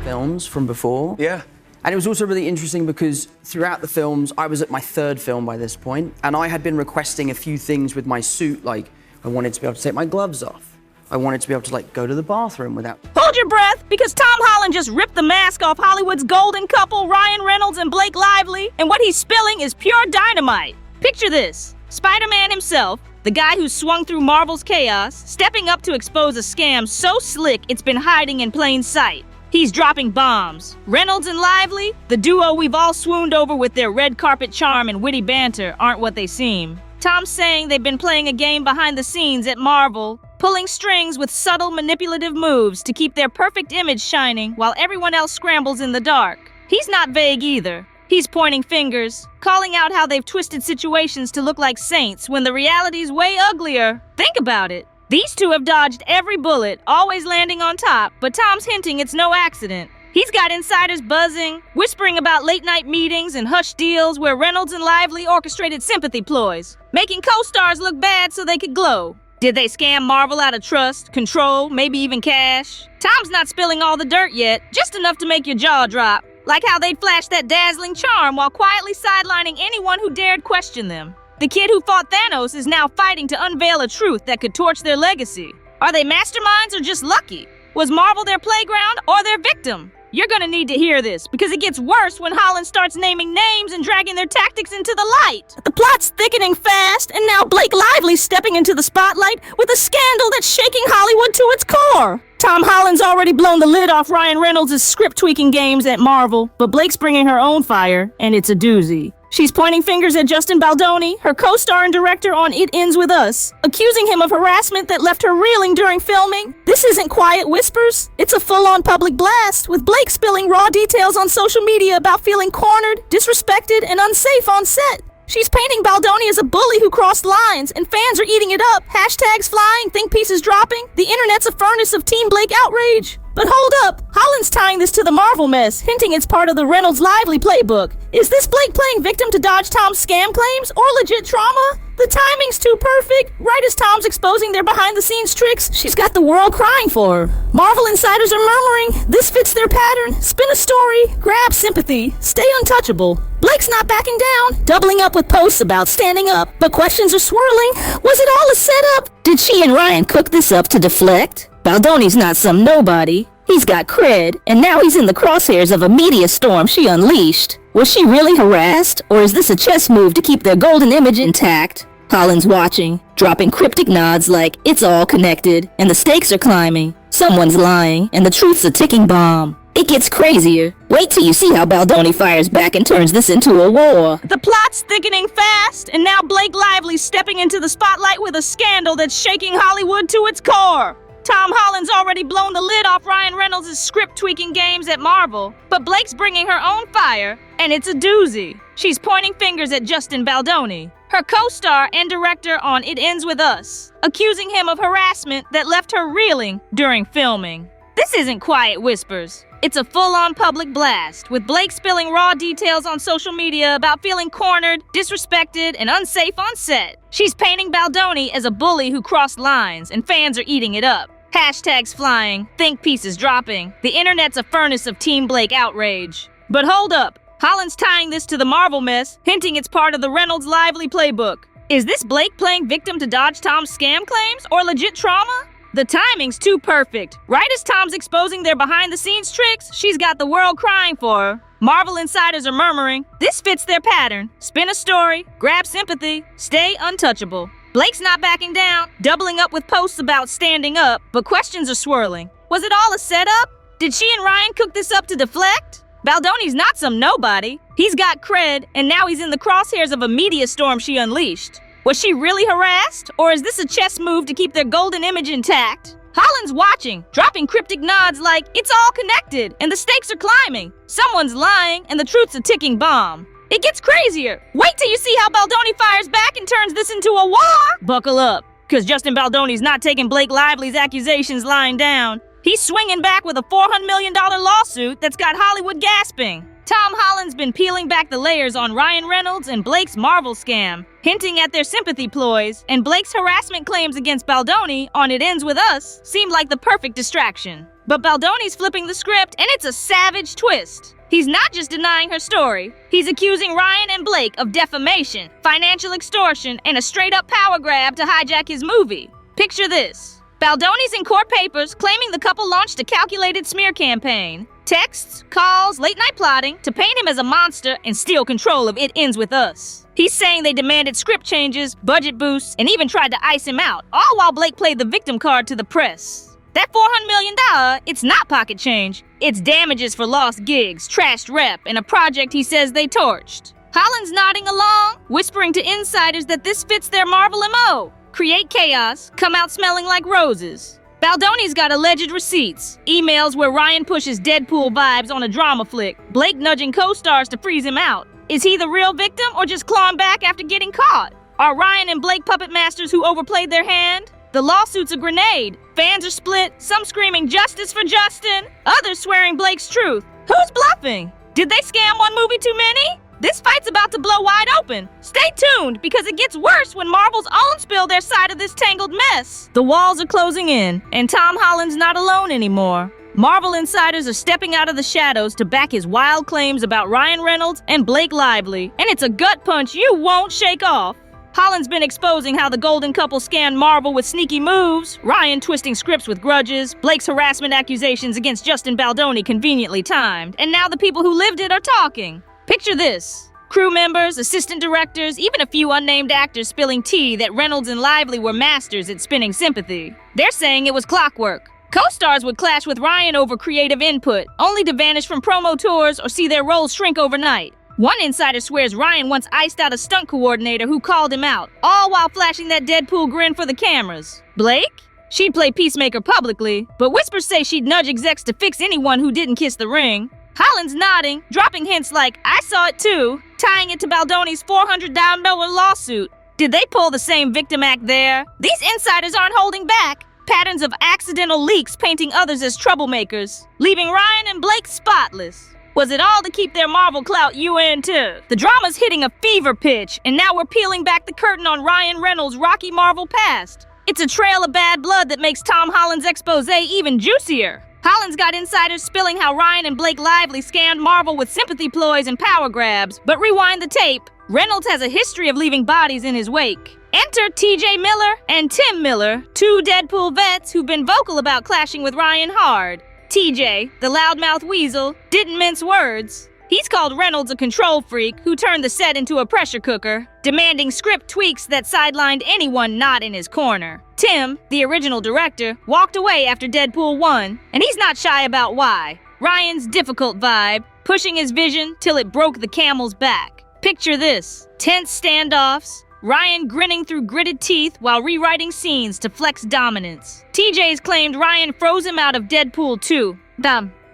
films from before. Yeah. And it was also really interesting because throughout the films, I was at my third film by this point, and I had been requesting a few things with my suit, like I wanted to be able to take my gloves off. I wanted to be able to go to the bathroom without... Hold your breath, because Tom Holland just ripped the mask off Hollywood's golden couple, Reynolds and Blake Lively, and what he's spilling is pure dynamite. Picture this. Spider-Man himself, the guy who swung through Marvel's chaos, stepping up to expose a scam so slick it's been hiding in plain sight. He's dropping bombs. Reynolds and Lively, the duo we've all swooned over with their red carpet charm and witty banter, aren't what they seem. Tom's saying they've been playing a game behind the scenes at Marvel, pulling strings with subtle manipulative moves to keep their perfect image shining while everyone else scrambles in the dark. He's not vague either. He's pointing fingers, calling out how they've twisted situations to look like saints when the reality's way uglier. Think about it. These two have dodged every bullet, always landing on top, but Tom's hinting it's no accident. He's got insiders buzzing, whispering about late-night meetings and hush deals where Reynolds and Lively orchestrated sympathy ploys, making co-stars look bad so they could glow. Did they scam Marvel out of trust, control, maybe even cash? Tom's not spilling all the dirt yet, just enough to make your jaw drop, like how they'd flashed that dazzling charm while quietly sidelining anyone who dared question them. The kid who fought Thanos is now fighting to unveil a truth that could torch their legacy. Are they masterminds or just lucky? Was Marvel their playground or their victim? You're gonna need to hear this, because it gets worse when Holland starts naming names and dragging their tactics into the light. The plot's thickening fast, and now Blake Lively's stepping into the spotlight with a scandal that's shaking Hollywood to its core. Tom Holland's already blown the lid off Ryan Reynolds' script-tweaking games at Marvel, but Blake's bringing her own fire, and it's a doozy. She's pointing fingers at Justin Baldoni, her co-star and director on It Ends With Us, accusing him of harassment that left her reeling during filming. This isn't quiet whispers. It's a full-on public blast, with Blake spilling raw details on social media about feeling cornered, disrespected, and unsafe on set. She's painting Baldoni as a bully who crossed lines, and fans are eating it up. Hashtags flying, think pieces dropping. The internet's a furnace of Team Blake outrage. But hold up, Holland's tying this to the Marvel mess, hinting it's part of the Reynolds Lively playbook. Is this Blake playing victim to dodge Tom's scam claims, or legit trauma? The timing's too perfect. Right as Tom's exposing their behind-the-scenes tricks, she's got the world crying for her. Marvel insiders are murmuring, this fits their pattern. Spin a story, grab sympathy, stay untouchable. Blake's not backing down, doubling up with posts about standing up, but questions are swirling. Was it all a setup? Did she and Ryan cook this up to deflect? Baldoni's not some nobody. He's got cred, and now he's in the crosshairs of a media storm she unleashed. Was she really harassed, or is this a chess move to keep their golden image intact? Holland's watching, dropping cryptic nods like it's all connected, and the stakes are climbing. Someone's lying, and the truth's a ticking bomb. It gets crazier. Wait till you see how Baldoni fires back and turns this into a war. The plot's thickening fast, and now Blake Lively's stepping into the spotlight with a scandal that's shaking Hollywood to its core. Tom Holland's already blown the lid off Ryan Reynolds' script-tweaking games at Marvel, but Blake's bringing her own fire, and it's a doozy. She's pointing fingers at Justin Baldoni, her co-star and director on It Ends With Us, accusing him of harassment that left her reeling during filming. This isn't quiet whispers. It's a full-on public blast, with Blake spilling raw details on social media about feeling cornered, disrespected, and unsafe on set. She's painting Baldoni as a bully who crossed lines, and fans are eating it up. Hashtags flying, think pieces dropping. The internet's a furnace of Team Blake outrage. But hold up. Holland's tying this to the Marvel mess, hinting it's part of the Reynolds Lively playbook. Is this Blake playing victim to dodge Tom's scam claims, or legit trauma? The timing's too perfect. Right as Tom's exposing their behind-the-scenes tricks, she's got the world crying for her. Marvel insiders are murmuring, this fits their pattern. Spin a story, grab sympathy, stay untouchable. Blake's not backing down, doubling up with posts about standing up, but questions are swirling. Was it all a setup? Did she and Ryan cook this up to deflect? Baldoni's not some nobody. He's got cred, and now he's in the crosshairs of a media storm she unleashed. Was she really harassed, or is this a chess move to keep their golden image intact? Holland's watching, dropping cryptic nods like it's all connected, and the stakes are climbing. Someone's lying, and the truth's a ticking bomb. It gets crazier. Wait till you see how Baldoni fires back and turns this into a war. Buckle up, because Justin Baldoni's not taking Blake Lively's accusations lying down. He's swinging back with a $400 million lawsuit that's got Hollywood gasping. Tom Holland's been peeling back the layers on Ryan Reynolds and Blake's Marvel scam, hinting at their sympathy ploys, and Blake's harassment claims against Baldoni on It Ends With Us seemed like the perfect distraction. But Baldoni's flipping the script, and it's a savage twist. He's not just denying her story, he's accusing Ryan and Blake of defamation, financial extortion, and a straight-up power grab to hijack his movie. Picture this. Baldoni's in court papers claiming the couple launched a calculated smear campaign. Texts, calls, late-night plotting to paint him as a monster and steal control of It Ends With Us. He's saying they demanded script changes, budget boosts, and even tried to ice him out, all while Blake played the victim card to the press. That $400 million, it's not pocket change. It's damages for lost gigs, trashed rep, and a project he says they torched. Holland's nodding along, whispering to insiders that this fits their Marvel MO. Create chaos, come out smelling like roses. Baldoni's got alleged receipts, emails where Ryan pushes Deadpool vibes on a drama flick, Blake nudging co-stars to freeze him out. Is he the real victim or just clawing back after getting caught? Are Ryan and Blake puppet masters who overplayed their hand? The lawsuit's a grenade. Fans are split, some screaming justice for Justin, others swearing Blake's truth. Who's bluffing? Did they scam one movie too many? This fight's about to blow wide open. Stay tuned, because it gets worse when Marvel's own spill their side of this tangled mess. The walls are closing in, and Tom Holland's not alone anymore. Marvel insiders are stepping out of the shadows to back his wild claims about Ryan Reynolds and Blake Lively, and it's a gut punch you won't shake off. Holland's been exposing how the golden couple scanned Marvel with sneaky moves, Ryan twisting scripts with grudges, Blake's harassment accusations against Justin Baldoni conveniently timed, and now the people who lived it are talking. Picture this. Crew members, assistant directors, even a few unnamed actors spilling tea that Reynolds and Lively were masters at spinning sympathy. They're saying it was clockwork. Co-stars would clash with Ryan over creative input, only to vanish from promo tours or see their roles shrink overnight. One insider swears Ryan once iced out a stunt coordinator who called him out, all while flashing that Deadpool grin for the cameras. Blake? She'd play peacemaker publicly, but whispers say she'd nudge execs to fix anyone who didn't kiss the ring. Holland's nodding, dropping hints like, I saw it too, tying it to Baldoni's $400,000 lawsuit. Did they pull the same victim act there? These insiders aren't holding back. Patterns of accidental leaks painting others as troublemakers, leaving Ryan and Blake spotless. Was it all to keep their Marvel clout UN too? The drama's hitting a fever pitch, and now we're peeling back the curtain on Ryan Reynolds' rocky Marvel past. It's a trail of bad blood that makes Tom Holland's expose even juicier. Holland's got insiders spilling how Ryan and Blake Lively scammed Marvel with sympathy ploys and power grabs, but rewind the tape. Reynolds has a history of leaving bodies in his wake. Enter TJ Miller and Tim Miller, two Deadpool vets who've been vocal about clashing with Ryan hard. TJ, the loudmouth weasel, didn't mince words. He's called Reynolds a control freak who turned the set into a pressure cooker, demanding script tweaks that sidelined anyone not in his corner. Tim, the original director, walked away after Deadpool 1, and he's not shy about why. Ryan's difficult vibe, pushing his vision till it broke the camel's back. Picture this: tense standoffs, Ryan grinning through gritted teeth while rewriting scenes to flex dominance. TJ's claimed Ryan froze him out of Deadpool 2.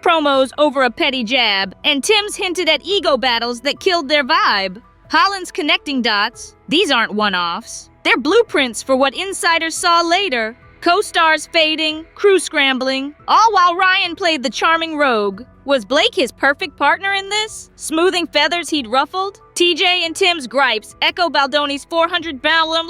Promos over a petty jab, and Tim's hinted at ego battles that killed their vibe. Holland's connecting dots. These aren't one-offs. They're blueprints for what insiders saw later. Co-stars fading, crew scrambling, all while Ryan played the charming rogue. Was Blake his perfect partner in this? Smoothing feathers he'd ruffled? TJ and Tim's gripes echo Baldoni's $400,000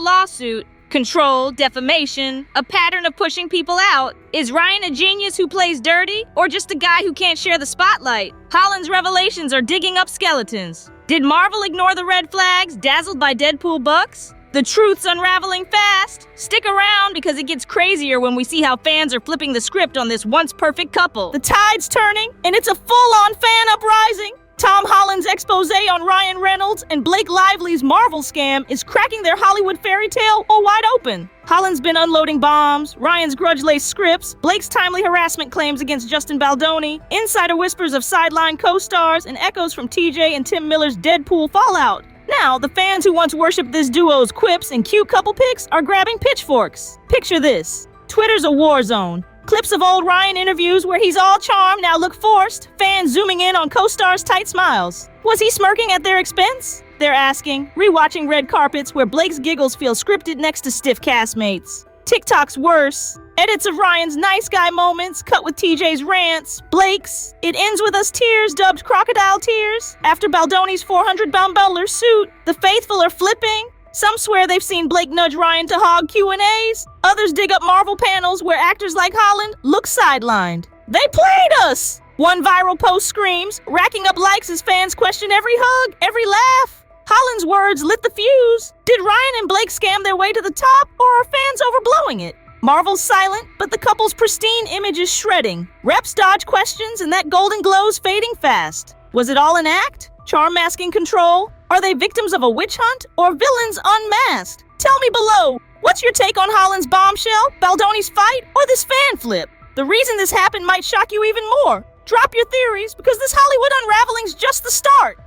lawsuit. Control, defamation, a pattern of pushing people out. Is Ryan a genius who plays dirty, or just a guy who can't share the spotlight? Holland's revelations are digging up skeletons. Did Marvel ignore the red flags, dazzled by Deadpool bucks? The truth's unraveling fast. Stick around, because it gets crazier when we see how fans are flipping the script on this once-perfect couple. The tide's turning, and it's a full-on fan uprising. Tom Holland's expose on Ryan Reynolds and Blake Lively's Marvel scam is cracking their Hollywood fairy tale wide open. Holland's been unloading bombs, Ryan's grudge-laced scripts, Blake's timely harassment claims against Justin Baldoni, insider whispers of sideline co-stars, and echoes from TJ and Tim Miller's Deadpool fallout. Now, the fans who once worshipped this duo's quips and cute couple pics are grabbing pitchforks. Picture this. Twitter's a war zone. Clips of old Ryan interviews where he's all charm now look forced, fans zooming in on co-stars' tight smiles. Was he smirking at their expense? They're asking, rewatching red carpets where Blake's giggles feel scripted next to stiff castmates. TikTok's worse. Edits of Ryan's nice guy moments cut with TJ's rants. Blake's "It ends with us tears" dubbed crocodile tears. After Baldoni's 400-pound butler suit, the faithful are flipping. Some swear they've seen Blake nudge Ryan to hog Q&As. Others dig up Marvel panels where actors like Holland look sidelined. They played us! One viral post screams, racking up likes as fans question every hug, every laugh. Holland's words lit the fuse. Did Ryan and Blake scam their way to the top, or are fans overblowing it? Marvel's silent, but the couple's pristine image is shredding. Reps dodge questions, and that golden glow's fading fast. Was it all an act? Charm masking control? Are they victims of a witch hunt, or villains unmasked? Tell me below, what's your take on Holland's bombshell, Baldoni's fight, or this fan flip? The reason this happened might shock you even more. Drop your theories, because this Hollywood unraveling's just the start.